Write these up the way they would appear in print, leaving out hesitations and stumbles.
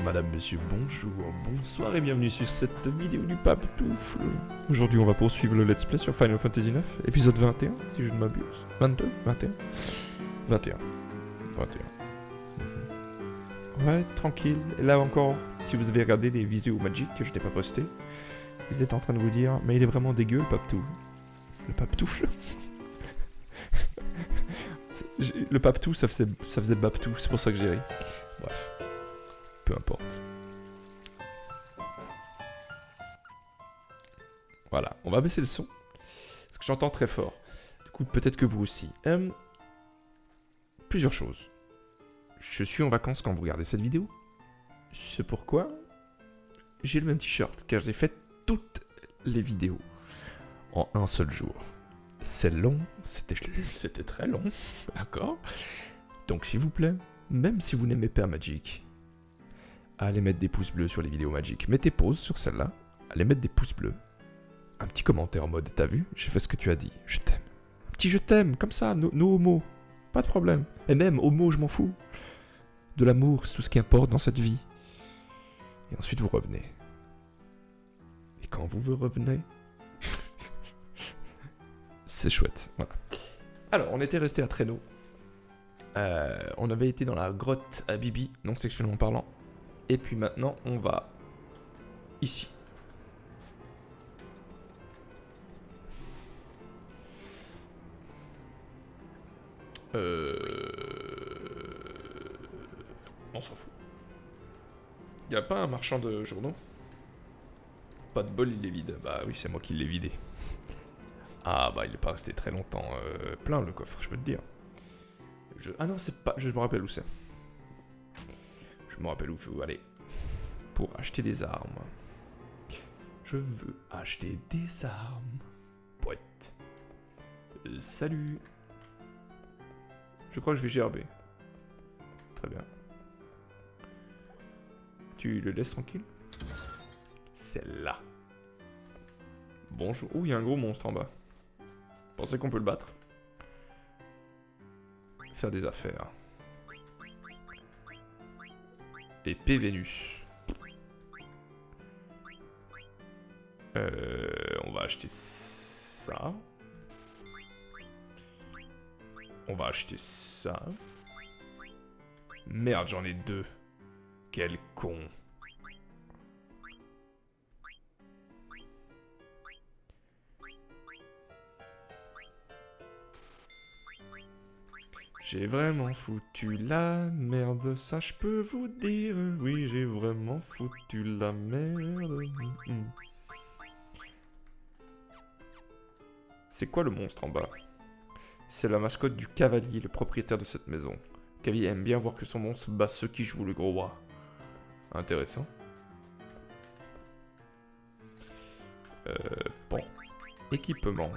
madame, monsieur, bonjour, bonsoir et bienvenue sur cette vidéo du Pape Toufle. Aujourd'hui, on va poursuivre le let's play sur Final Fantasy IX, épisode 21, si je ne m'abuse. 22 21 21. 21. Ouais, tranquille. Et là encore, si vous avez regardé les vidéos Magic que je n'ai pas postées, vous êtes en train de vous dire, mais il est vraiment dégueu, le Pape Toufle. Le Pape Toufle. Le Pape Toufle, ça faisait Baptou, c'est pour ça que j'ai ri. Bref. Peu importe. Voilà, on va baisser le son. Parce que j'entends très fort. Du coup, peut-être que vous aussi. Plusieurs choses. Je suis en vacances quand vous regardez cette vidéo. C'est pourquoi j'ai le même t-shirt. Car j'ai fait toutes les vidéos en un seul jour. C'est long. C'était très long. D'accord. Donc, s'il vous plaît, même si vous n'aimez pas Magic, allez mettre des pouces bleus sur les vidéos Magic. Mettez pause sur celle-là. Allez mettre des pouces bleus. Un petit commentaire en mode, t'as vu? J'ai fait ce que tu as dit. Je t'aime. Un petit je t'aime, comme ça, no homo. Pas de problème. Et même, homo, je m'en fous. De l'amour, c'est tout ce qui importe dans cette vie. Et ensuite, vous revenez. Et quand vous revenez, c'est chouette. Voilà. Alors, on était resté à Traîneau. On avait été dans la grotte à Bibi, non sexuellement parlant. Et puis maintenant, on va ici. On s'en fout. Y a pas un marchand de journaux? Pas de bol, il est vide. Bah oui, c'est moi qui l'ai vidé. Ah bah il est pas resté très longtemps plein le coffre, je peux te dire. Ah non, c'est pas... Je me rappelle où c'est. Je me rappelle où il faut aller. Pour acheter des armes. Je veux acheter des armes. Poète. Salut. Je crois que je vais gerber. Très bien. Tu le laisses tranquille? C'est là. Bonjour. Oh, il y a un gros monstre en bas. Pensez qu'on peut le battre? Faire des affaires. Épée Vénus. On va acheter ça. On va acheter ça. Merde, j'en ai deux. Quel con. J'ai vraiment foutu la merde, ça je peux vous dire. Oui, j'ai vraiment foutu la merde. C'est quoi le monstre en bas? C'est la mascotte du cavalier, le propriétaire de cette maison. Cavalier aime bien voir que son monstre bat ceux qui jouent le gros roi. Intéressant. Bon. Équipement.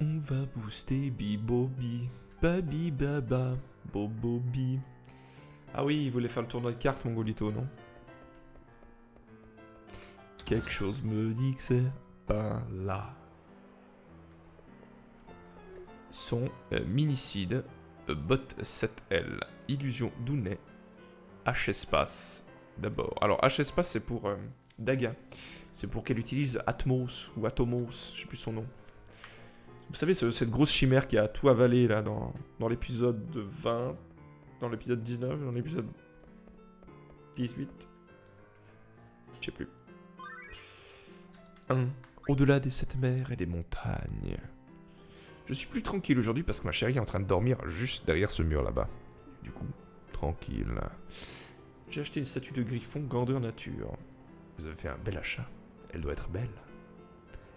On va booster Bibobi, Babi Baba, Bobobi. Ah oui, il voulait faire le tournoi de cartes, Mongolito, non? Quelque chose me dit que c'est pas là. Son minicide, bot 7L, illusion Dounet, H-espace. D'abord. Alors, H-espace, c'est pour Daga. C'est pour qu'elle utilise Atmos ou Atomos, je sais plus son nom. Vous savez, cette grosse chimère qui a tout avalé là dans l'épisode 20, dans l'épisode 19, dans l'épisode 18. Je sais plus. Au-delà des sept mers et des montagnes. Je suis plus tranquille aujourd'hui parce que ma chérie est en train de dormir juste derrière ce mur là-bas. Du coup, tranquille. J'ai acheté une statue de griffon grandeur nature. Vous avez fait un bel achat. Elle doit être belle.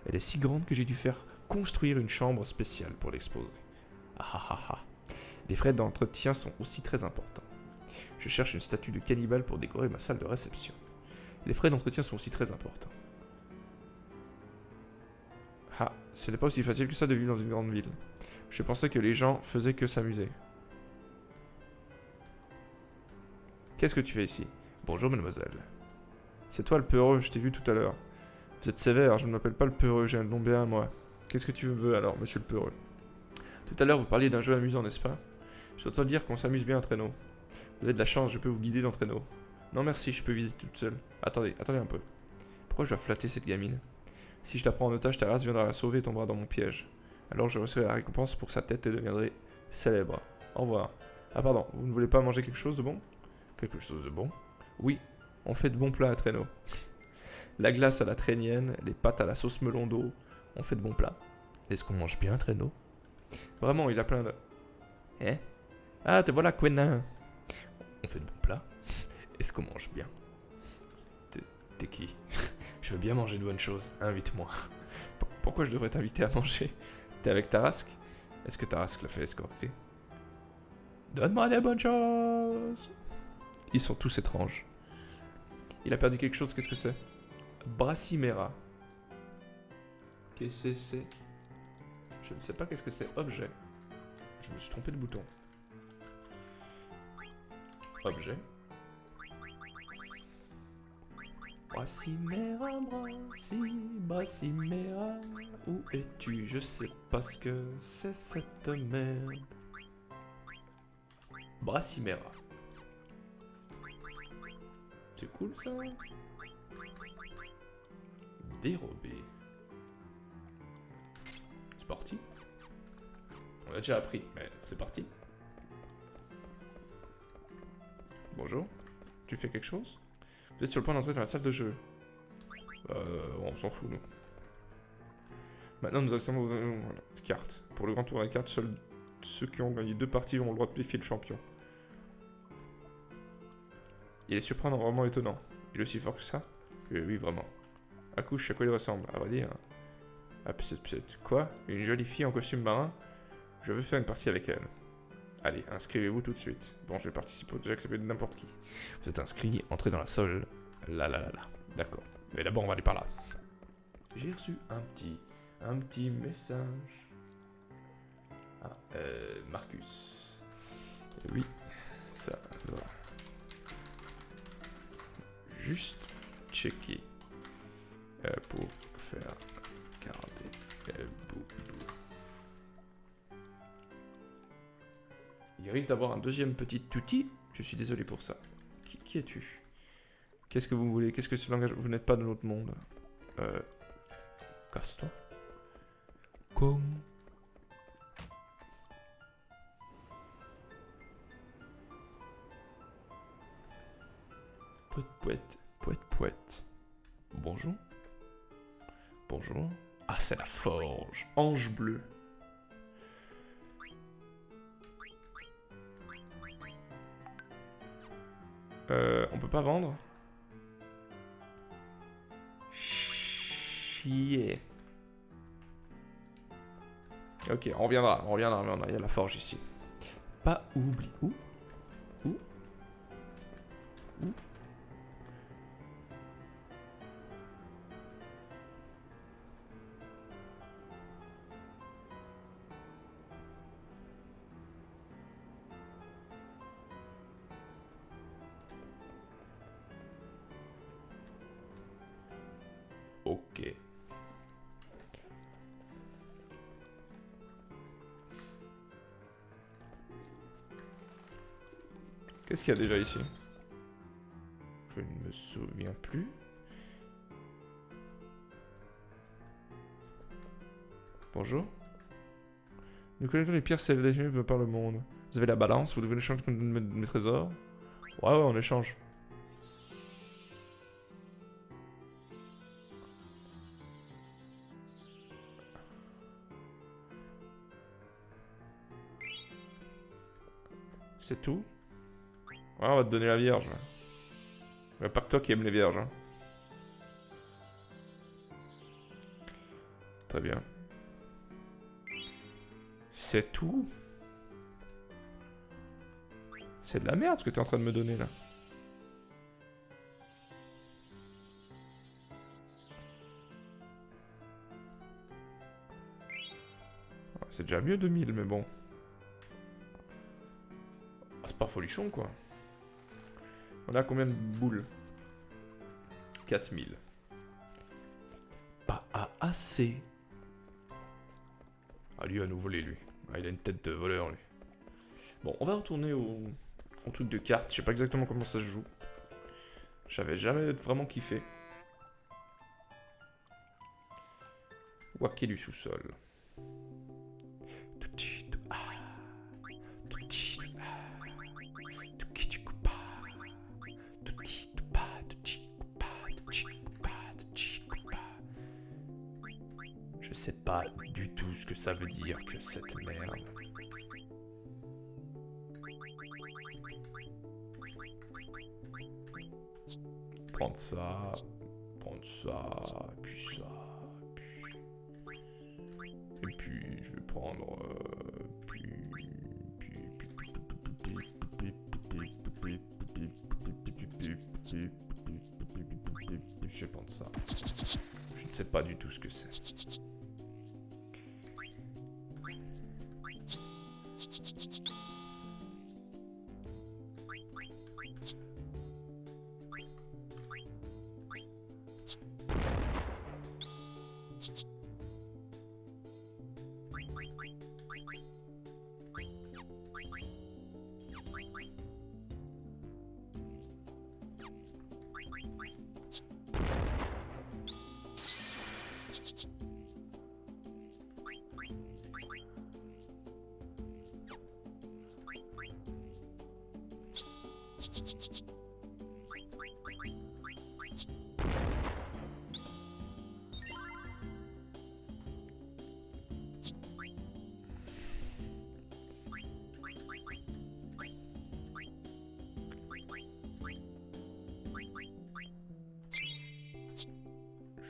Elle est si grande que j'ai dû faire construire une chambre spéciale pour l'exposer. Ah ah ah ah. Les frais d'entretien sont aussi très importants. Je cherche une statue de cannibale pour décorer ma salle de réception. Les frais d'entretien sont aussi très importants. Ah, ce n'est pas aussi facile que ça de vivre dans une grande ville. Je pensais que les gens faisaient que s'amuser. Qu'est-ce que tu fais ici? Bonjour mademoiselle. C'est toi le peureux, je t'ai vu tout à l'heure. Vous êtes sévère, je ne m'appelle pas le peureux, j'ai un nom bien à moi. Qu'est-ce que tu veux alors, monsieur le peureux? Tout à l'heure, vous parliez d'un jeu amusant, n'est-ce pas? J'entends dire qu'on s'amuse bien en traîneau. Vous avez de la chance, je peux vous guider dans traîneau. Non merci, je peux visiter toute seule. Attendez un peu. Pourquoi je dois flatter cette gamine? Si je la prends en otage, Taras viendra la sauver et tombera dans mon piège. Alors je recevrai la récompense pour sa tête et deviendrai célèbre. Au revoir. Ah pardon, vous ne voulez pas manger quelque chose de bon? Quelque chose de bon? Oui, on fait de bons plats à traîneau. La glace à la traînienne, les pâtes à la sauce melon d'eau, on fait de bons plats. Est-ce qu'on mange bien à traîneau? Vraiment, il a plein de... Hein? Ah, te voilà, Quentin. On fait de bons plats. Est-ce qu'on mange bien? T'es qui? Je veux bien manger de bonnes choses, invite-moi. Pourquoi je devrais t'inviter à manger? T'es avec Tarasque? Est-ce que Tarasque l'a fait escorter? Donne-moi des bonnes choses! Ils sont tous étranges. Il a perdu quelque chose, qu'est-ce que c'est? Bracimera. Qu'est-ce que c'est? Je ne sais pas qu'est-ce que c'est. Objet. Je me suis trompé de bouton. Objet. Bracimera, Bracimera, où es-tu? Je sais pas ce que c'est cette merde. Bracimera. C'est cool ça. Dérobé. C'est parti. On a déjà appris, mais c'est parti. Bonjour. Tu fais quelque chose? Vous êtes sur le point d'entrer dans la salle de jeu. On s'en fout, nous. Maintenant, nous activons vos cartes. Pour le grand tour des cartes, seuls ceux qui ont gagné 2 parties ont le droit de défier le champion. Il est surprenant, vraiment étonnant. Il est aussi fort que ça? Oui, vraiment. À couche, à quoi il ressemble? À vrai dire. Ah, peut-être. Quoi? Une jolie fille en costume marin? Je veux faire une partie avec elle. Allez, inscrivez-vous tout de suite. Bon, je vais participer au jeu, ça peut être n'importe qui. Vous êtes inscrit, entrez dans la salle. Là. D'accord. Mais d'abord, on va aller par là. J'ai reçu un petit message. Ah, Marcus. Oui, ça va. Juste checker pour faire karaté. Bou. Il risque d'avoir un deuxième petit touti. Je suis désolé pour ça. Qui es-tu? Qu'est-ce que vous voulez? Qu'est-ce que ce langage? Vous n'êtes pas de notre monde. Casse-toi. Comme. Pouette. Bonjour. Bonjour. Ah, c'est la forge. Ange bleu. On peut pas vendre? Chier. Ok, on reviendra. Il y a la forge ici. Pas oublier. Où? Ok. Qu'est-ce qu'il y a déjà ici? Je ne me souviens plus. Bonjour. Nous collectons les pierres sélectionnées par le monde. Vous avez la balance, vous devez échanger mes trésors. Ouais, on échange. C'est tout? Ouais, on va te donner la vierge. Mais pas que toi qui aimes les vierges. Hein. Très bien. C'est tout? C'est de la merde ce que t'es en train de me donner là. C'est déjà mieux 2000, mais bon. Ah, c'est pas folichon quoi. On a combien de boules? 4000. Pas assez. Ah, lui, à nous voler, lui. Ah, il a une tête de voleur, lui. Bon, on va retourner au truc de cartes. Je sais pas exactement comment ça se joue. J'avais jamais vraiment kiffé. Waké du sous-sol. Je sais pas du tout ce que ça veut dire que cette merde. Prendre ça, puis ça, et puis je vais prendre, je vais prendre ça. Je ne sais pas du tout ce que c'est.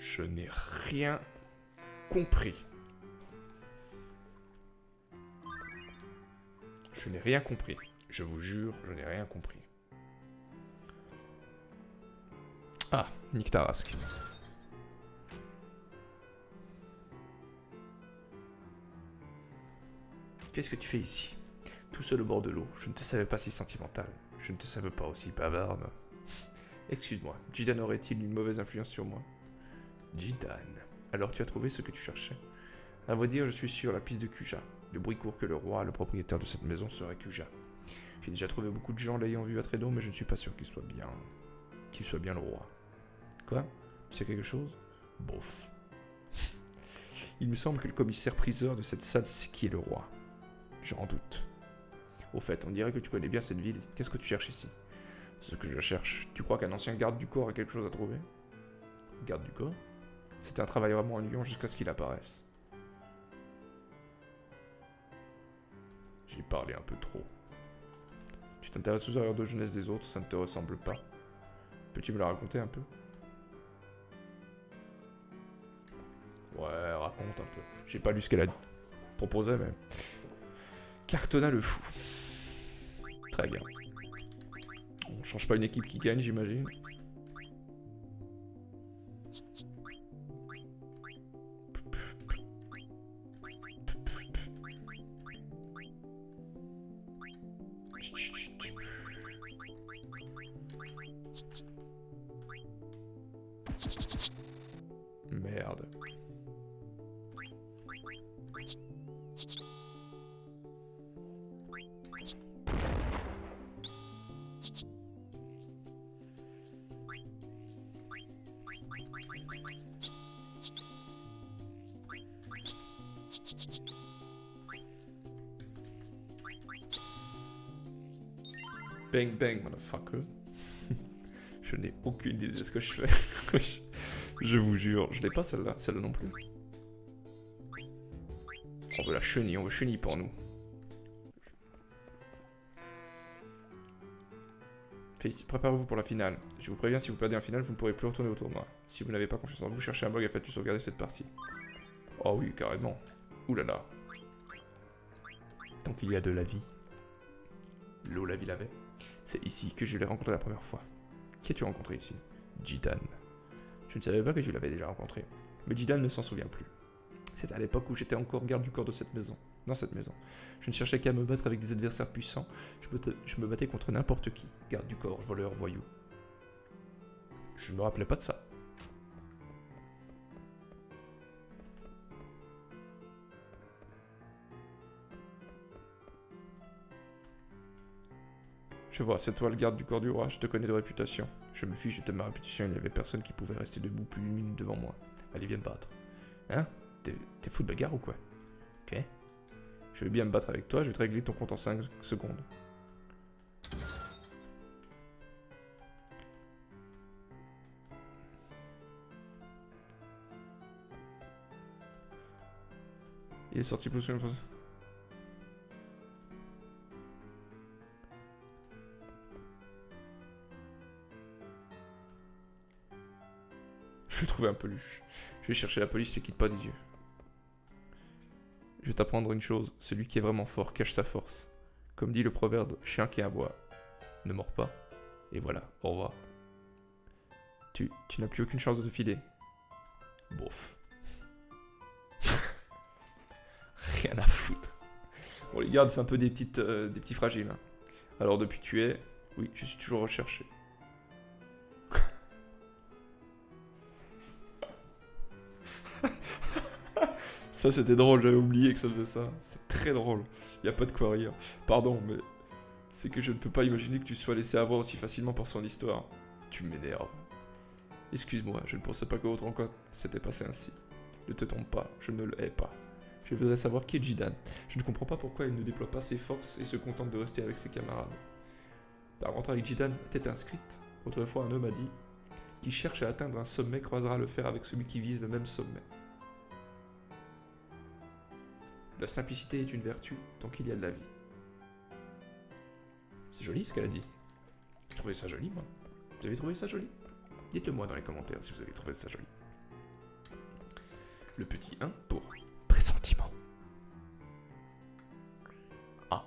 Je n'ai rien compris. Je n'ai rien compris. Je vous jure, je n'ai rien compris. Ah, Nick Tarasque. Qu'est-ce que tu fais ici? Tout seul au bord de l'eau. Je ne te savais pas si sentimental. Je ne te savais pas aussi bavarde. Excuse-moi, Jidan aurait-il une mauvaise influence sur moi? Jidan. Alors tu as trouvé ce que tu cherchais? À vrai dire, je suis sur la piste de Kuja. Le bruit court que le roi, le propriétaire de cette maison, serait Kuja. J'ai déjà trouvé beaucoup de gens l'ayant vu à Tredo, mais je ne suis pas sûr qu'il soit bien le roi. Quoi? Tu sais quelque chose? Bof. Il me semble que le commissaire-priseur de cette salle sait qui est le roi. J'en doute. Au fait, on dirait que tu connais bien cette ville. Qu'est-ce que tu cherches ici? Ce que je cherche. Tu crois qu'un ancien garde du corps a quelque chose à trouver? Garde du corps? C'est un travail vraiment ennuyant jusqu'à ce qu'il apparaisse. J'ai parlé un peu trop. Tu t'intéresses aux horaires de jeunesse des autres, ça ne te ressemble pas. Peux-tu me la raconter un peu? Ouais, raconte un peu. J'ai pas lu ce qu'elle a proposé, mais... Cartonna le fou. Très bien. On change pas une équipe qui gagne, j'imagine. Merde. Bang bang, motherfucker. Je n'ai aucune idée de ce que je fais. Je vous jure, je l'ai pas celle-là, celle-là non plus. On veut la chenille, on veut chenille pour nous. Préparez-vous pour la finale. Je vous préviens, si vous perdez en finale, vous ne pourrez plus retourner au tournoi. Si vous n'avez pas confiance en vous, cherchez un bug et faites-lui sauvegarder cette partie. Oh oui, carrément. Ouh là là. Tant qu'il y a de la vie. L'eau, la vie l'avait. C'est ici que je l'ai rencontré la première fois. Qui as-tu rencontré ici? Jidan. Je ne savais pas que tu l'avais déjà rencontré. Mais Jidan ne s'en souvient plus. C'est à l'époque où j'étais encore garde du corps de cette maison. Dans cette maison. Je ne cherchais qu'à me battre avec des adversaires puissants. Je me battais contre n'importe qui. Garde du corps, voleur, voyou. Je ne me rappelais pas de ça. Je vois, c'est toi le garde du corps du roi, je te connais de réputation. Je me fiche de ma réputation, il n'y avait personne qui pouvait rester debout plus d'une minute devant moi. Allez, viens me battre. Hein? T'es fou de bagarre ou quoi? Ok. Je vais bien me battre avec toi, je vais te régler ton compte en 5 secondes. Il est sorti plus que... Je vais trouver un peluche. Je vais chercher la police, te quitte pas des yeux. Je vais t'apprendre une chose, celui qui est vraiment fort cache sa force. Comme dit le proverbe, chien qui aboie ne mord pas. Et voilà, au revoir. Tu n'as plus aucune chance de te filer. Bof. Rien à foutre. Bon les gardes, c'est un peu des petits fragiles. Hein. Alors depuis tu es... Oui, je suis toujours recherché. Ça c'était drôle, j'avais oublié que ça faisait ça. C'est très drôle. Y a pas de quoi rire. Pardon, mais... C'est que je ne peux pas imaginer que tu sois laissé avoir aussi facilement par son histoire. Tu m'énerves. Excuse-moi, je ne pensais pas que votre rencontre s'était passée ainsi. Ne te trompe pas, je ne le hais pas. Je voudrais savoir qui est Jidan. Je ne comprends pas pourquoi il ne déploie pas ses forces et se contente de rester avec ses camarades. Ta rencontre avec Jidan était inscrite. Autrefois, un homme a dit « Qui cherche à atteindre un sommet croisera le fer avec celui qui vise le même sommet. » La simplicité est une vertu tant qu'il y a de la vie. C'est joli ce qu'elle a dit. Vous trouvez ça joli, moi? Vous avez trouvé ça joli? Dites-le moi dans les commentaires si vous avez trouvé ça joli. Le petit 1 pour pressentiment. Ah.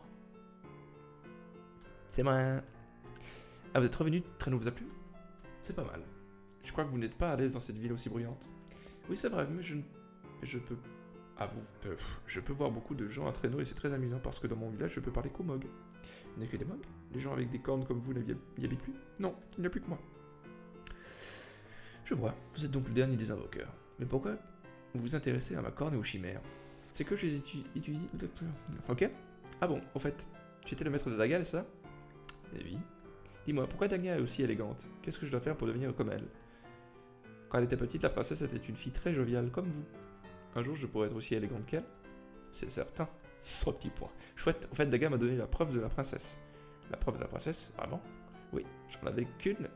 C'est moi. Ah, vous êtes revenu, Traîneau vous a plu? C'est pas mal. Je crois que vous n'êtes pas à l'aise dans cette ville aussi bruyante. Oui, c'est vrai, mais je peux... Ah, je peux voir beaucoup de gens à Traîneau et c'est très amusant parce que dans mon village, je peux parler qu'aux Mogs. Il n'y a que des Mogs? Les gens avec des cornes comme vous n'y habitent plus? Non, il n'y a plus que moi. Je vois, vous êtes donc le dernier des invoqueurs. Mais pourquoi vous vous intéressez à ma corne et aux chimères? C'est que je les utilise... Ok? Ah bon, en fait, tu étais le maître de Daga, c'est ça? Eh oui. Dis-moi, pourquoi Daga est aussi élégante? Qu'est-ce que je dois faire pour devenir comme elle? Quand elle était petite, la princesse était une fille très joviale, comme vous. Un jour, je pourrais être aussi élégante qu'elle? C'est certain. 3 petits points. Chouette, en fait, Daga m'a donné la preuve de la princesse. La preuve de la princesse? Vraiment? Oui, j'en avais qu'une.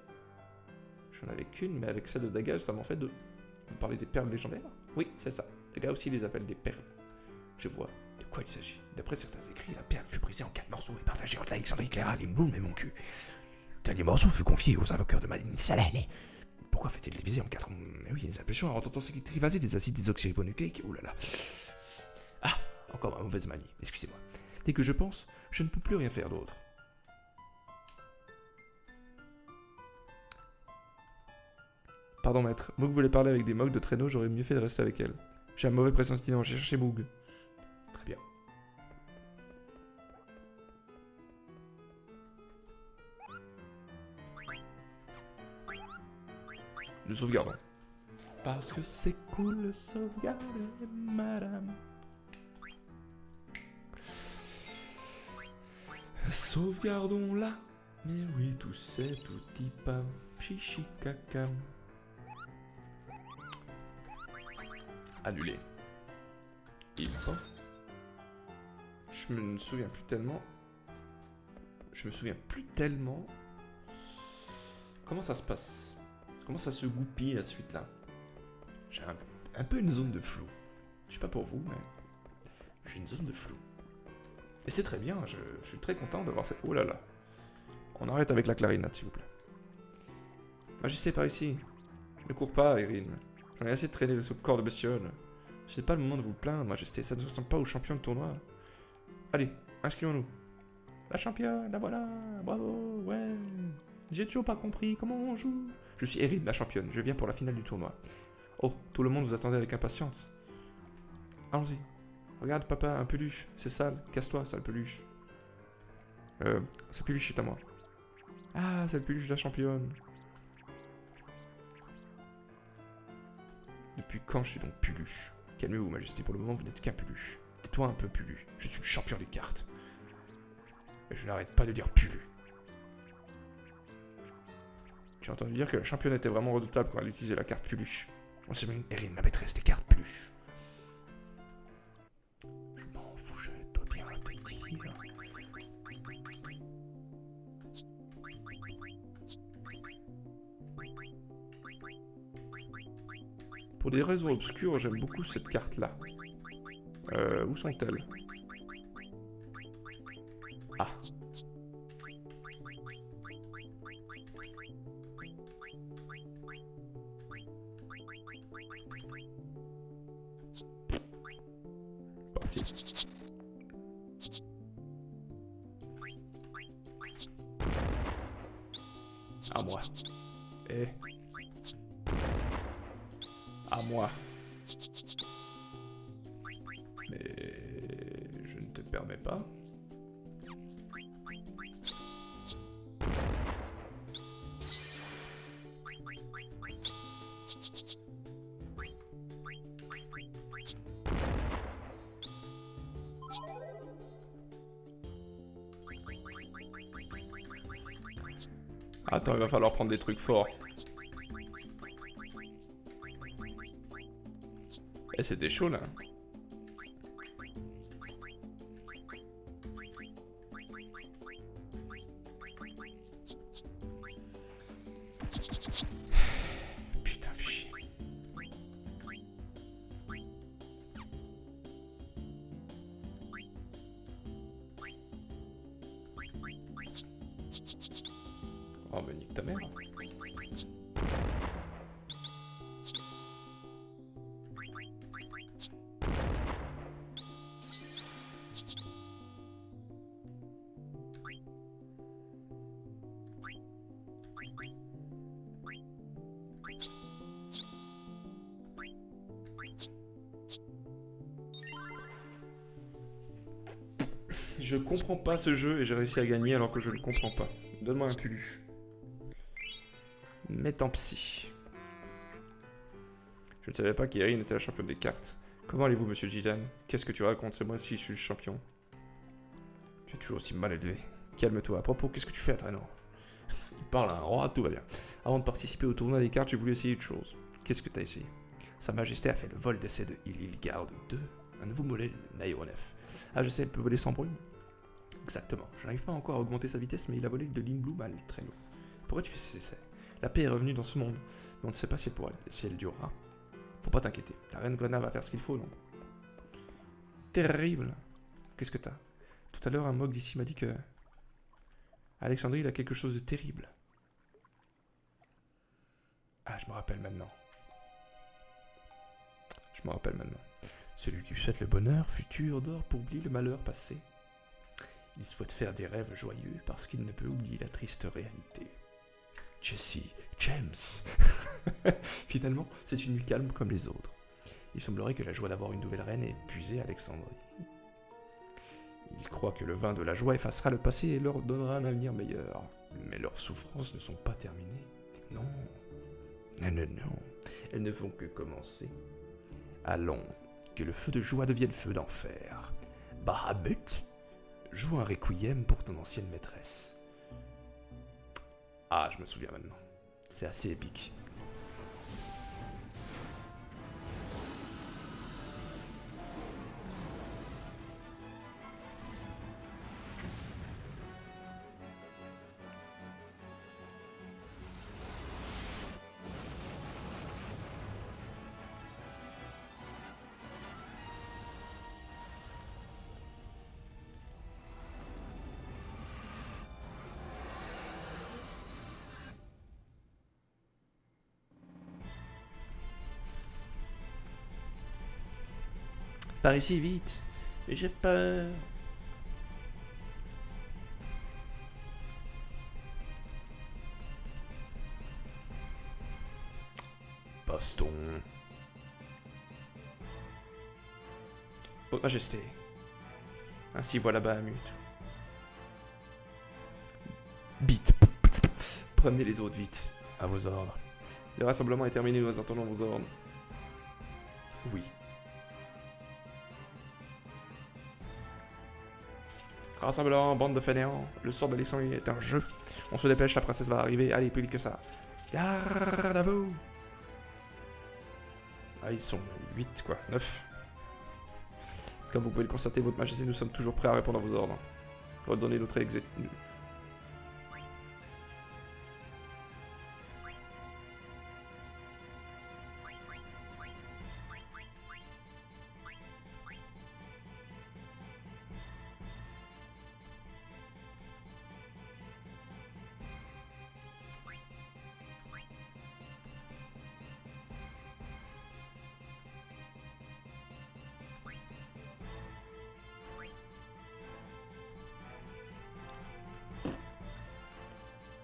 Mais avec celle de Daga, ça m'en fait 2. Vous parlez des perles légendaires? Oui, c'est ça. Daga aussi les appelle des perles. Je vois. De quoi il s'agit? D'après certains écrits, la perle fut brisée en 4 morceaux et partagée entre Alexandrie, Clara, Limboum et mon cul. Le dernier morceau fut confié aux invoqueurs de Madine Saleh. Pourquoi fait-il diviser en 4? Mais oui, les impulsions en tentant s'étrivaser des acides désoxyribonucléiques. Oh là là. Ah, encore ma mauvaise manie. Excusez-moi. Dès que je pense, je ne peux plus rien faire d'autre. Pardon maître, Moog voulait parler avec des Mogs de Traîneau, j'aurais mieux fait de rester avec elle. J'ai un mauvais pressentiment, j'ai cherché Moog. Très bien. Nous sauvegardons. Parce que c'est cool de sauvegarder, madame. Sauvegardons-la. Mais oui, tout c'est tout y pam, chichi caca. Annulé. Il pas. Je me souviens plus tellement. Comment ça se passe? Comment ça se goupille la suite là? J'ai un peu une zone de flou. Je sais pas pour vous, mais j'ai une zone de flou. Et c'est très bien, je suis très content d'avoir cette... Oh là là. On arrête avec la clarinette, s'il vous plaît. Magicien par ici. Ne cours pas, Irine. J'en ai assez de traîner le corps de bestiole. C'est pas le moment de vous plaindre, Majesté. Ça ne ressemble pas au champion de tournoi. Allez, inscrivons-nous. La championne, la voilà. Bravo, ouais. J'ai toujours pas compris comment on joue. Je suis Irine, la championne. Je viens pour la finale du tournoi. Oh, tout le monde vous attendait avec impatience. Allons-y. Regarde, papa, un peluche. C'est sale. Casse-toi, sale peluche. Ce peluche est à moi. Ah, c'est le peluche de la championne. Depuis quand je suis donc Puluche? Calmez-vous, Majesté, pour le moment vous n'êtes qu'un Puluche. Tais-toi un peu, Pulu. Je suis le champion des cartes. Et je n'arrête pas de dire Pulu. J'ai entendu dire que la championne était vraiment redoutable quand elle utilisait la carte peluche. On se met une Erin, ma maîtresse des cartes peluche. Je m'en fous, je dois bien te dire. Pour des raisons obscures, j'aime beaucoup cette carte-là. Où sont-elles? Ah. Parti. À moi. Et... à moi. Mais... je ne te permets pas. Attends, il va falloir prendre des trucs forts. Eh, c'était chaud là. Putain, fais chier. Oh, mais nique ta mère. Je comprends pas ce jeu et j'ai réussi à gagner alors que je le comprends pas. Donne-moi un pulu. Mais tant pis. Je ne savais pas qu'Erin était la championne des cartes. Comment allez-vous, monsieur Jidan? Qu'est-ce que tu racontes? C'est moi qui suis le champion. Tu es toujours aussi mal élevé. Calme-toi. À propos, qu'est-ce que tu fais à Traîneau? Il parle à un roi, tout va bien. Avant de participer au tournoi des cartes, j'ai voulu essayer une chose. Qu'est-ce que t'as essayé? Sa Majesté a fait le vol d'essai de Ililgard 2, un nouveau modèle d'aéronef. Ah, je sais, elle peut voler sans bruit. Exactement. Je n'arrive pas encore à augmenter sa vitesse, mais il a volé de Lindblum à Traîneau. Pourquoi tu fais ces essais? La paix est revenue dans ce monde, mais on ne sait pas si elle durera. Faut pas t'inquiéter. La reine Grenade va faire ce qu'il faut, non? Terrible. Qu'est-ce que t'as? Tout à l'heure, un mog d'ici m'a dit que... Alexandrie, il a quelque chose de terrible. Ah, je me rappelle maintenant. Je me rappelle maintenant. Celui qui souhaite le bonheur futur dort pour oublier le malheur passé. Il souhaite faire des rêves joyeux parce qu'il ne peut oublier la triste réalité. Jesse James. Finalement, c'est une nuit calme comme les autres. Il semblerait que la joie d'avoir une nouvelle reine ait épuisé Alexandrie. Ils croient que le vin de la joie effacera le passé et leur donnera un avenir meilleur. Mais leurs souffrances ne sont pas terminées. Non. Non, non, non. Elles ne font que commencer. Allons, que le feu de joie devienne feu d'enfer. Bahamut, joue un requiem pour ton ancienne maîtresse. Ah, je me souviens maintenant. C'est assez épique. Par ici, vite. J'ai peur. Baston. Votre Majesté. Ainsi voilà Bahamut. Vite. Prenez les autres vite. À vos ordres. Le rassemblement est terminé, nous attendons vos ordres. Oui. Rassemblement, bande de fainéants. Le sort d'Alexandrie est un jeu. On se dépêche, la princesse va arriver. Allez, plus vite que ça. Garde à vous. Ah, ils sont 8 quoi, 9. Comme vous pouvez le constater, votre majesté, nous sommes toujours prêts à répondre à vos ordres. Redonnez notre exécution.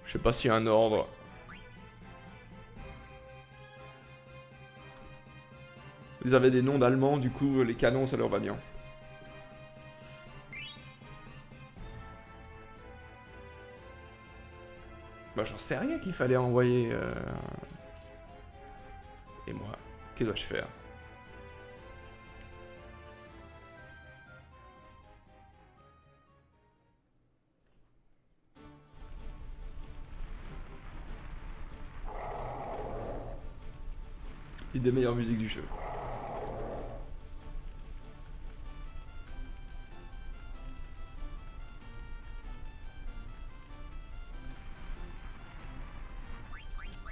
Je sais pas s'il y a un ordre. Ils avaient des noms d'Allemands, du coup les canons ça leur va bien. Bah j'en sais rien qu'il fallait envoyer. Et moi, que dois-je faire? Une des meilleures musiques du jeu.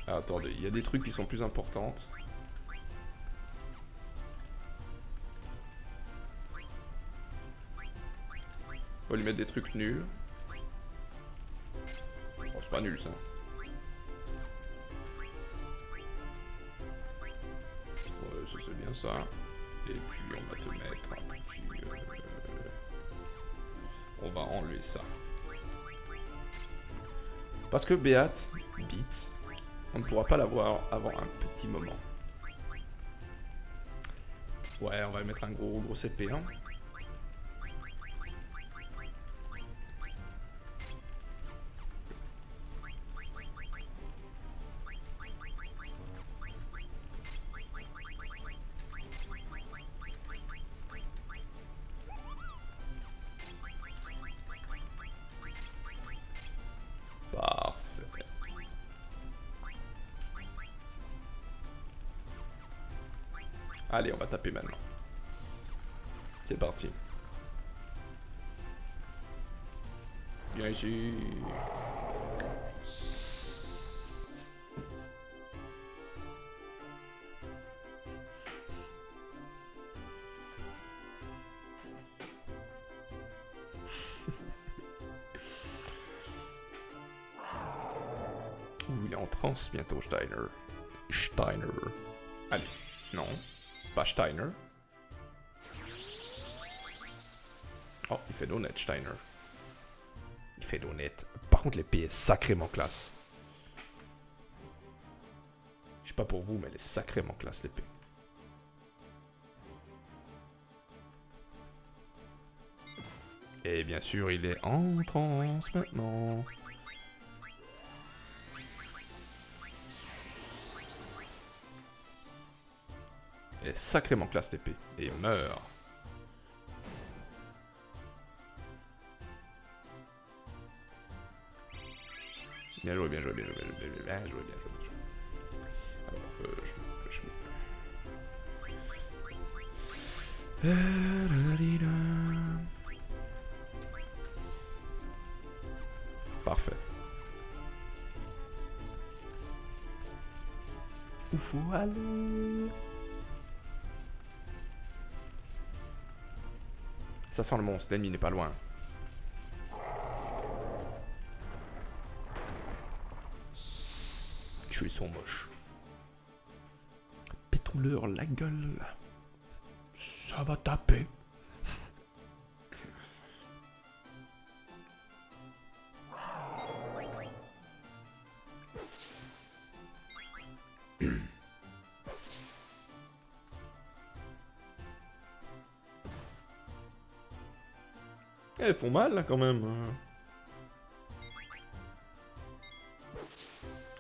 Ah, attendez, il y a des trucs qui sont plus importantes. On va lui mettre des trucs nuls. Bon, c'est pas nul ça. Ouais, ça c'est bien ça. Et puis on va te mettre un petit... on va enlever ça. Parce que Beat, on ne pourra pas l'avoir avant un petit moment. Ouais, on va mettre un gros CP1. Parfait. Allez, on va taper maintenant. C'est parti. Viens ici. Ouh, il est en transe bientôt, Steiner. Allez, non, pas Steiner. Oh, il fait d'honnête, Steiner. Il fait d'honnête. Par contre, l'épée est sacrément classe. Je sais pas pour vous, mais elle est sacrément classe, l'épée. Et bien sûr, il est en transe maintenant. Elle est sacrément classe, l'épée. Et il meurt. Bien joué, bien joué, bien joué, bien joué, bien joué, bien joué. Alors, parfait. Où faut aller? Ça sent le monstre, l'ennemi n'est pas loin. Ils sont moches. Pétons-leur la gueule. Ça va taper. Elles font mal là quand même.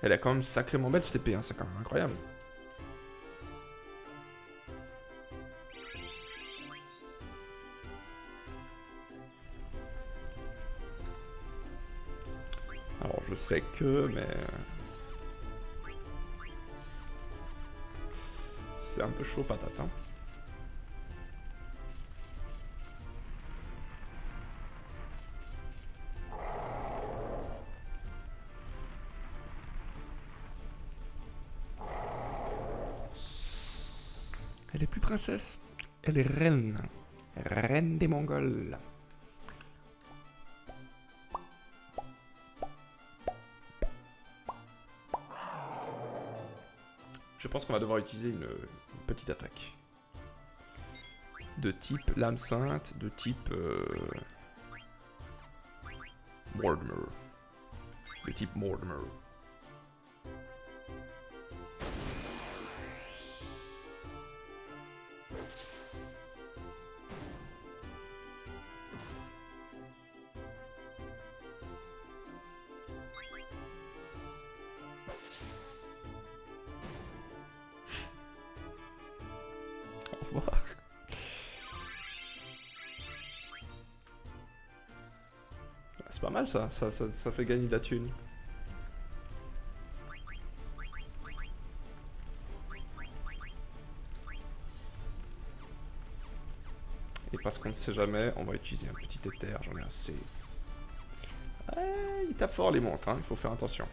Elle est quand même sacrément belle cette épée, hein, c'est quand même incroyable. Alors je sais que, mais... c'est un peu chaud patate, hein. Elle est plus princesse, elle est reine. Reine des Mongols. Je pense qu'on va devoir utiliser une petite attaque. De type lame sainte, de type Mortimer. De type Mortimer. Au revoir. C'est pas mal ça, ça fait gagner de la thune. Et parce qu'on ne sait jamais, on va utiliser un petit éther, j'en ai assez. Ils tapent fort les monstres, hein, il faut faire attention.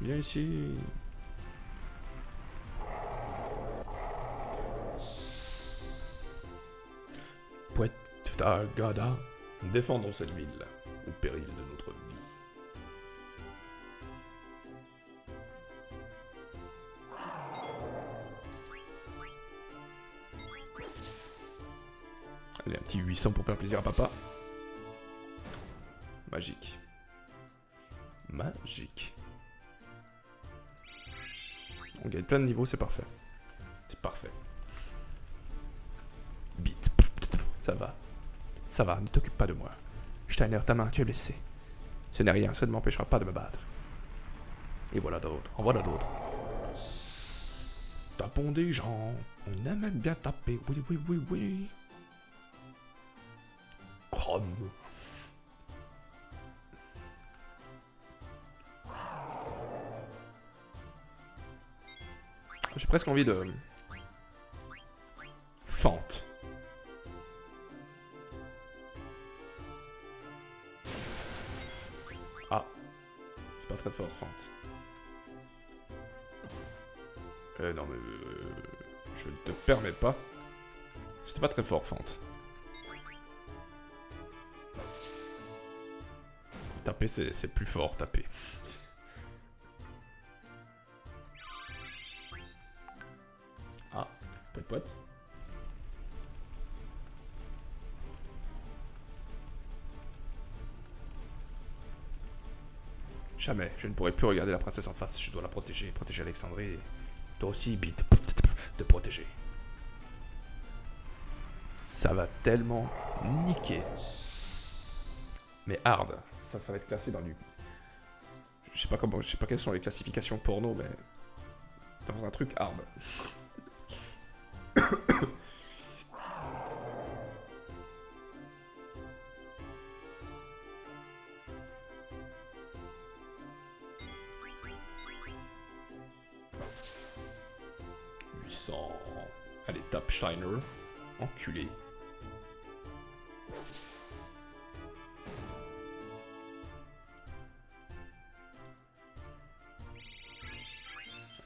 Viens ici. Pouet Tagada, défendons cette ville, au péril de notre vie. Allez, un petit 800 pour faire plaisir à papa. Magique. Magique. On gagne plein de niveaux, c'est parfait. C'est parfait. Bite. Ça va. Ça va, ne t'occupe pas de moi. Steiner, ta main, tu es blessé. Ce n'est rien, ça ne m'empêchera pas de me battre. Et voilà d'autres. En voilà d'autres. Tapons des gens. On aime bien taper. Oui, oui, oui, oui. Chrome. J'ai presque envie de... Fente. Ah. C'est pas très fort, Fente. Non mais... je ne te permets pas. C'était pas très fort, Fente. Taper, c'est plus fort, taper. Ah, pote. Jamais, je ne pourrai plus regarder la princesse en face, je dois la protéger, protéger Alexandrie. Toi aussi, Bite, te protéger. Ça va tellement niquer. Mais hard, ça va être classé dans du... Je sais pas comment, je sais pas quelles sont les classifications porno, mais... Dans un truc hard. Allez, tape Shiner. Enculé.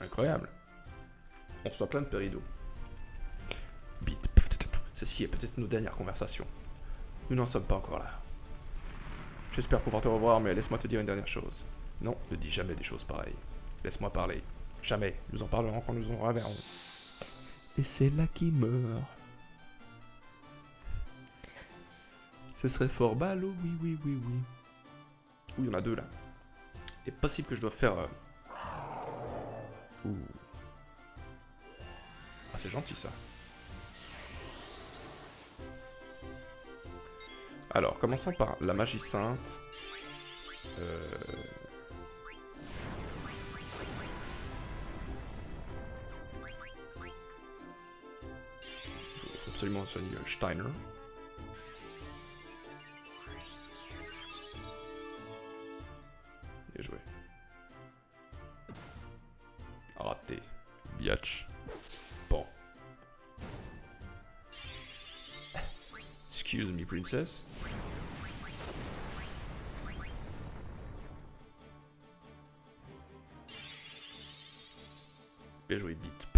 Incroyable. On reçoit plein de péridos. Bite. Ceci est peut-être nos dernières conversations. Nous n'en sommes pas encore là. J'espère pouvoir te revoir, mais laisse-moi te dire une dernière chose. Non, ne dis jamais des choses pareilles. Laisse-moi parler. Jamais. Nous en parlerons quand nous en reverrons. Et c'est là qu'il meurt. Ce serait fort ballot, oui. Oui, il y en a deux là. Il est possible que je dois faire... Ouh. Ah, c'est gentil ça. Alors, commençons par la magie sainte. Faut absolument soigner Steiner. biatch. Bon. Excuse me, princess. Bien joué, vite.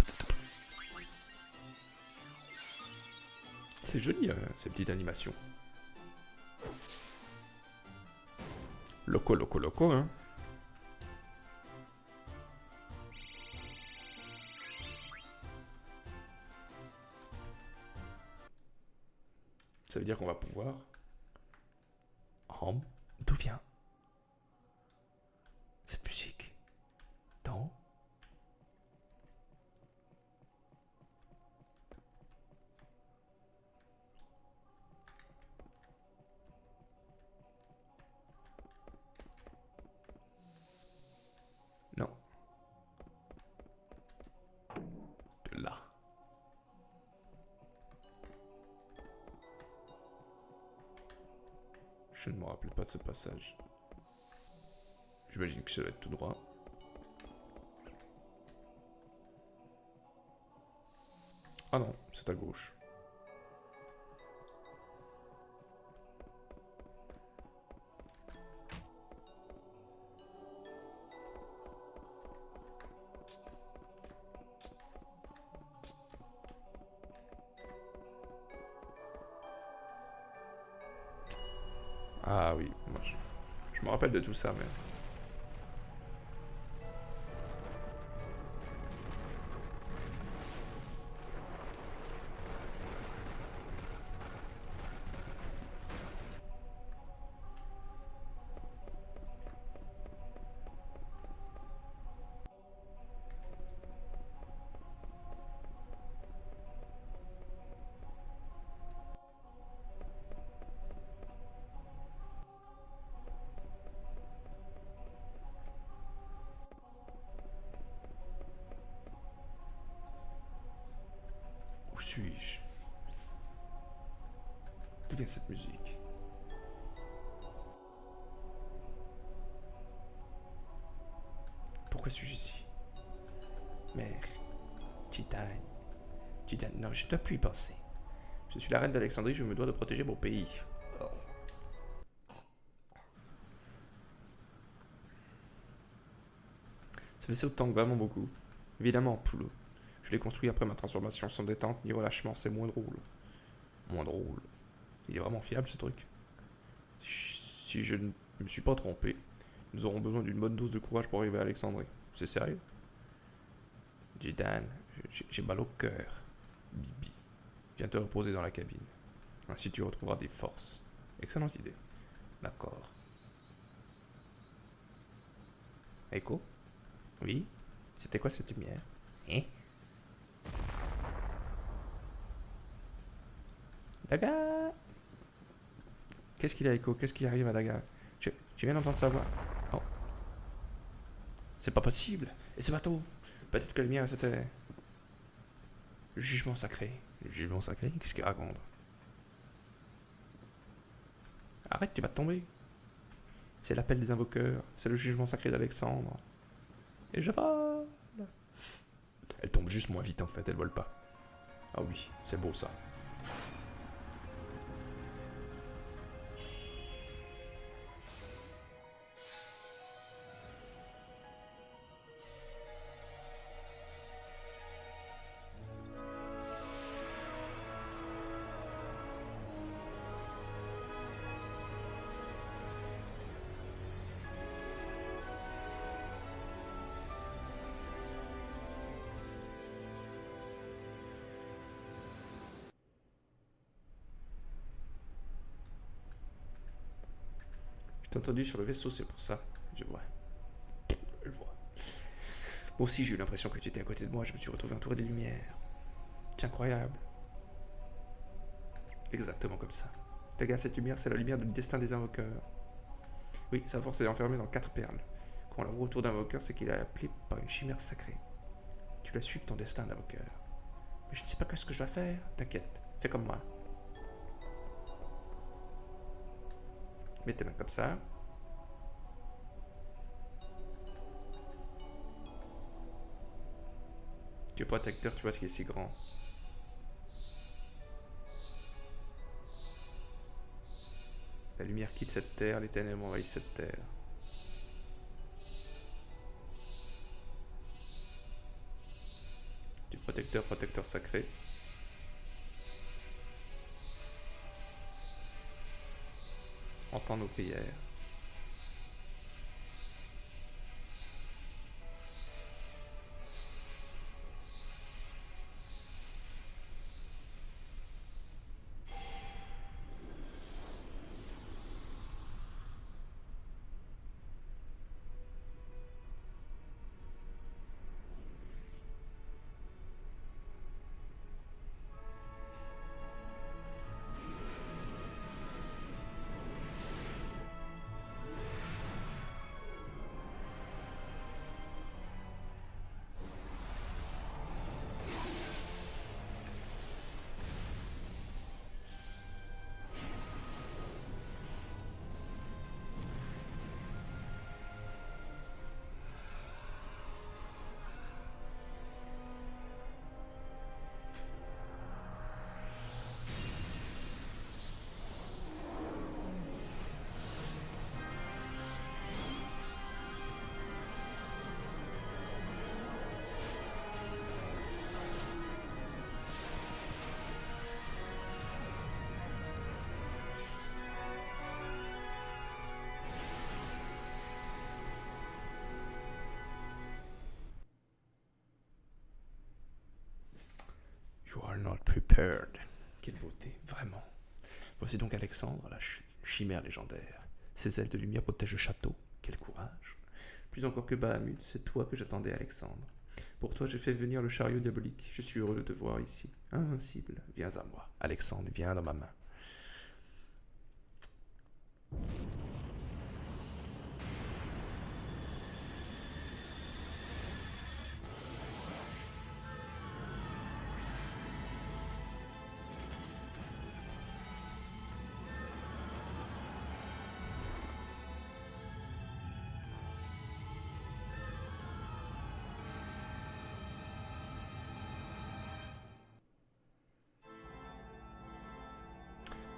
C'est joli, ces petites animations. Loco, loco, loco, hein. Ça veut dire qu'on va pouvoir... D'où vient cette musique? Dans... Non. De là. Je ne me rappelle pas de ce passage. J'imagine que ça va être tout droit. Ah non, c'est à gauche. Ah oui, moi je me rappelle de tout ça, mais... Où suis-je? D'où vient cette musique? Pourquoi suis-je ici? Mère, Titane, Titane, non, je ne dois plus y penser. Je suis la reine d'Alexandrie, je me dois de protéger mon pays. Oh. Ce vaisseau tangue vraiment beaucoup. Évidemment, Poulot. Je l'ai construit après ma transformation sans détente ni relâchement, c'est moins drôle. Moins drôle. Il est vraiment fiable ce truc. Si je ne me suis pas trompé, nous aurons besoin d'une bonne dose de courage pour arriver à Alexandrie. C'est sérieux? Titane, j'ai mal au cœur. Bibi, viens te reposer dans la cabine. Ainsi tu retrouveras des forces. Excellente idée. D'accord. Echo? Oui? C'était quoi cette lumière? Hein? Daga! Qu'est-ce qu'il a, Echo? Qu'est-ce qui arrive à Daga? Je viens d'entendre sa voix. Oh. C'est pas possible! Et ce bateau? Peut-être que la lumière, c'était... Le jugement sacré. Le jugement sacré? Qu'est-ce qu'il raconte? Arrête, tu vas te tomber. C'est l'appel des invoqueurs. C'est le jugement sacré d'Alexandre. Et je vole. Elle tombe juste moins vite en fait, elle vole pas. Ah oui, c'est beau ça. J'ai entendu sur le vaisseau, c'est pour ça. Je vois. Je vois. Moi aussi, j'ai eu l'impression que tu étais à côté de moi. Je me suis retrouvé entouré des lumières. C'est incroyable. Exactement comme ça. Regarde cette lumière, c'est la lumière du destin des invoqueurs. Oui, sa force est enfermée dans 4 perles. Quand on la voit autour d'invoqueur, c'est qu'il est appelé par une chimère sacrée. Tu dois suivre ton destin d'invoqueur. Mais je ne sais pas ce que je dois faire. T'inquiète, fais comme moi. Mets tes mains comme ça. Dieu protecteur, tu vois ce qui est si grand. La lumière quitte cette terre, les ténèbres envahissent cette terre. Dieu protecteur, protecteur sacré. Entends nos prières. You are not prepared. Quelle beauté, vraiment. Voici donc Alexandre, la chimère légendaire. Ses ailes de lumière protègent le château. Quel courage. Plus encore que Bahamut, c'est toi que j'attendais, Alexandre. Pour toi, j'ai fait venir le chariot diabolique. Je suis heureux de te voir ici. Invincible, viens à moi. Alexandre, viens dans ma main.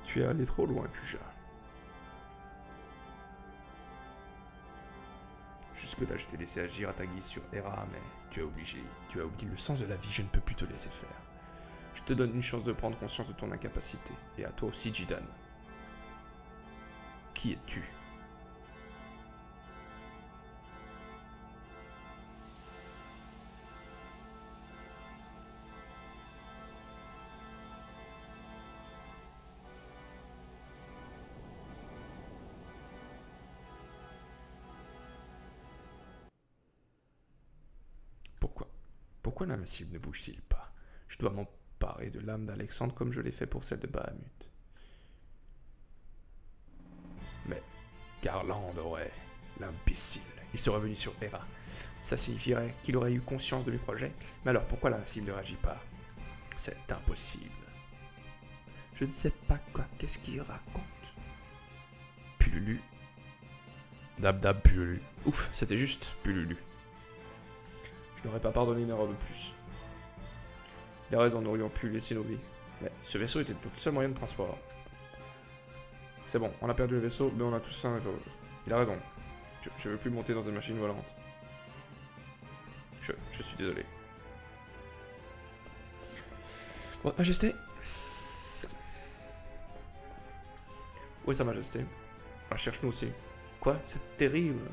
Tu es allé trop loin, Kuja. Jusque-là, je t'ai laissé agir à ta guise sur Hera, mais tu as oublié le sens de la vie, je ne peux plus te laisser faire. Je te donne une chance de prendre conscience de ton incapacité, et à toi aussi, Jidan. Qui es-tu ? Pourquoi l'invincible ne bouge-t-il pas? Je dois m'emparer de l'âme d'Alexandre comme je l'ai fait pour celle de Bahamut. Mais Garland aurait... l'imbécile. Il serait venu sur Hera. Ça signifierait qu'il aurait eu conscience de mes projets. Mais alors pourquoi l'invincible ne réagit pas? C'est impossible. Je ne sais pas quoi. Qu'est-ce qu'il raconte? Pululu. Dab dab Pululu. Ouf, c'était juste Pululu. Je n'aurais pas pardonné une erreur de plus. Il a raison, nous aurions pu laisser nos vies. Mais ce vaisseau était notre seul moyen de transport. C'est bon, on a perdu le vaisseau, mais on a tous un... Il a raison. Je veux plus monter dans une machine volante. Je suis désolé. Votre Majesté? Où est Sa Majesté? Elle cherche nous aussi. Quoi? C'est terrible.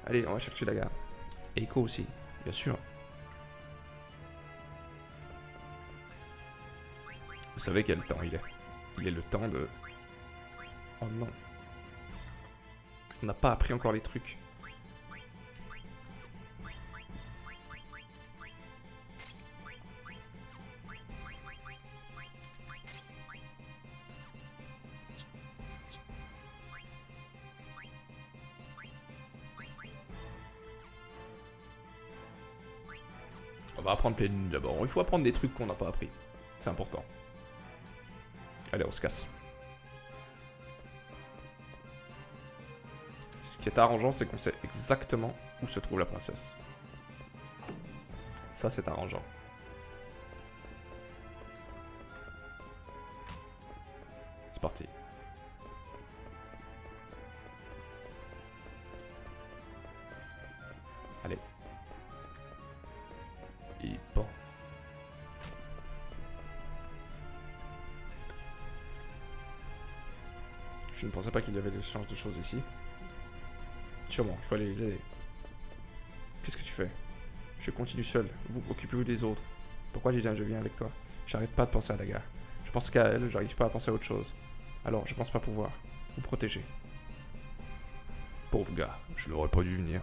Allez, on va chercher la gare. Et Echo aussi, bien sûr. Vous savez quel temps il est? Il est le temps de... Oh non. On n'a pas appris encore les trucs. On va apprendre plein d'abord. Il faut apprendre des trucs qu'on n'a pas appris. C'est important. Allez, on se casse. Ce qui est arrangeant, c'est qu'on sait exactement où se trouve la princesse. Ça, c'est arrangeant. C'est parti. Allez. Et bon. Je ne pensais pas qu'il y avait des chances de choses ici. Sûrement, il faut aller les aider. Qu'est-ce que tu fais? Je continue seul. Vous occupez-vous des autres. Pourquoi je viens avec toi? J'arrête pas de penser à Daga. Je pense qu'à elle, j'arrive pas à penser à autre chose. Alors, je pense pas pouvoir vous protéger. Pauvre gars, je n'aurais pas dû venir.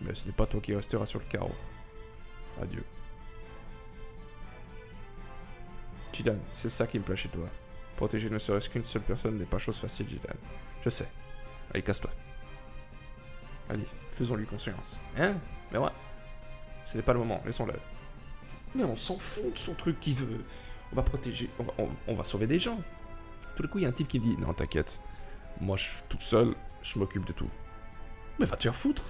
Mais ce n'est pas toi qui resteras sur le carreau. Adieu. Jidan, c'est ça qui me plaît chez toi. Protéger ne serait-ce qu'une seule personne n'est pas chose facile, Jidan. Je sais. Allez, casse-toi. Allez, faisons-lui conscience. Hein? Mais ouais. Ce n'est pas le moment, laissons-le. Mais on s'en fout de son truc qui veut. On va protéger, on va sauver des gens. Tout le coup, il y a un type qui me dit, non, t'inquiète. Moi, je suis toute seule, je m'occupe de tout. Mais va te faire foutre.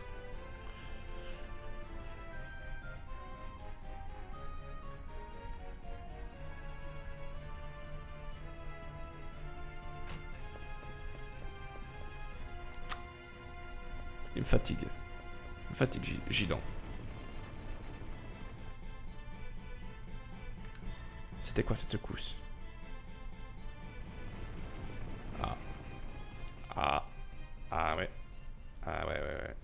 Il me fatigue. Il me fatigue, Jidan. C'était quoi cette secousse? Ah. Ah. Ah ouais. Ah ouais.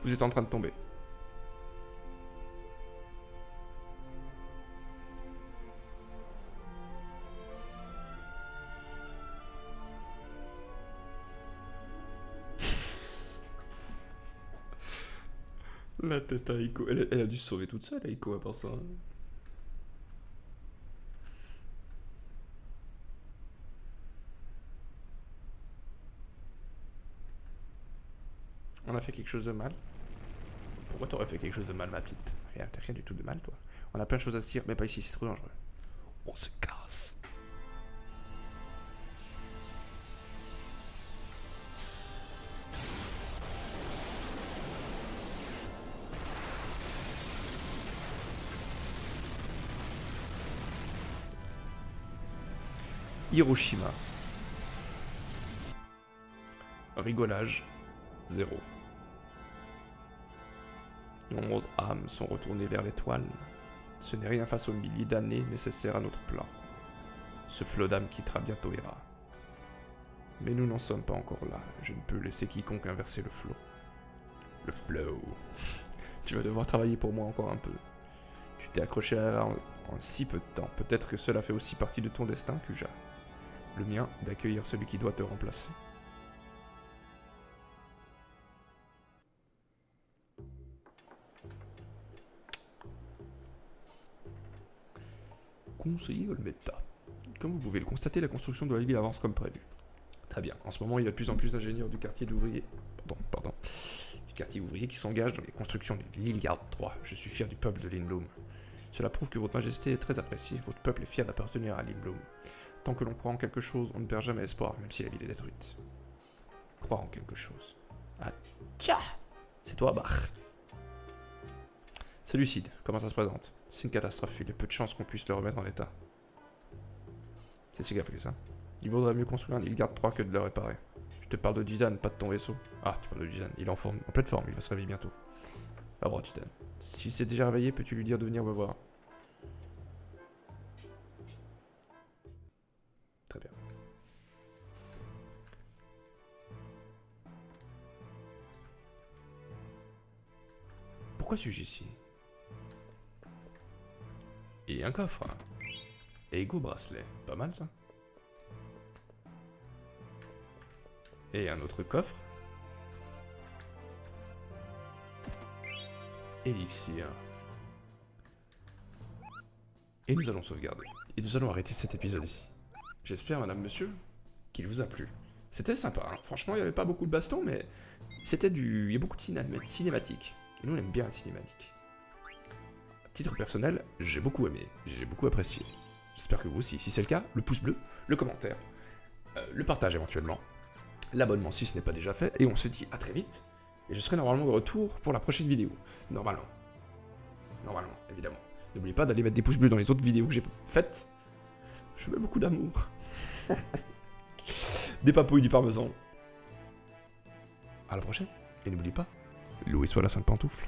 Vous êtes en train de tomber. La tête à Aiko. Elle a dû se sauver toute seule, Aiko, à part ça. On a fait quelque chose de mal? Pourquoi t'aurais fait quelque chose de mal, ma petite? Rien, t'as rien du tout de mal, toi. On a plein de choses à se dire, mais pas ici, c'est trop dangereux. On se casse. Hiroshima. Rigolage. 0. Nombreuses âmes sont retournées vers l'étoile. Ce n'est rien face aux milliers d'années nécessaires à notre plan. Ce flot d'âmes quittera bientôt Hera. Mais nous n'en sommes pas encore là. Je ne peux laisser quiconque inverser le flot. Le flow. Tu vas devoir travailler pour moi encore un peu. Tu t'es accroché à Hera en si peu de temps. Peut-être que cela fait aussi partie de ton destin, Kuja. Le mien, d'accueillir celui qui doit te remplacer. Conseiller Olmeta. Comme vous pouvez le constater, la construction de la ville avance comme prévu. Très bien. En ce moment, il y a de plus en plus d'ingénieurs du quartier d'ouvriers. Du quartier ouvrier qui s'engagent dans les constructions de l'Iliard 3. Je suis fier du peuple de Lindblum. Cela prouve que votre majesté est très appréciée. Votre peuple est fier d'appartenir à Lindblum. Tant que l'on croit en quelque chose, on ne perd jamais espoir, même si la ville est détruite. Croire en quelque chose. Ah, tcha! C'est toi, Bach. C'est lucide. Comment ça se présente? C'est une catastrophe. Il y a peu de chances qu'on puisse le remettre en état. C'est si grave que ça. Il vaudrait mieux construire un Ilgard 3 que de le réparer. te parle de Jidan, pas de ton vaisseau. Ah, tu parles de Jidan. Il est en pleine forme, il va se réveiller bientôt. Va voir Jidan. S'il s'est déjà réveillé, peux-tu lui dire de venir me voir? Très bien. Pourquoi suis-je ici? Et un coffre. Ego bracelet. Pas mal ça. Et un autre coffre. Élixir. Et nous allons sauvegarder. Et nous allons arrêter cet épisode ici. J'espère, madame, monsieur, qu'il vous a plu. C'était sympa, hein. Franchement, il n'y avait pas beaucoup de baston, mais c'était du... Il y a beaucoup de cinématiques. Et nous, on aime bien la cinématique. À titre personnel, j'ai beaucoup aimé. J'ai beaucoup apprécié. J'espère que vous aussi. Si c'est le cas, le pouce bleu, le commentaire, le partage éventuellement, l'abonnement si ce n'est pas déjà fait, et on se dit à très vite. Et je serai normalement de retour pour la prochaine vidéo. Normalement. Normalement, évidemment. N'oubliez pas d'aller mettre des pouces bleus dans les autres vidéos que j'ai faites. Je mets beaucoup d'amour. Des papouilles, du parmesan. À la prochaine. Et n'oubliez pas, Louis soit la sainte pantoufle.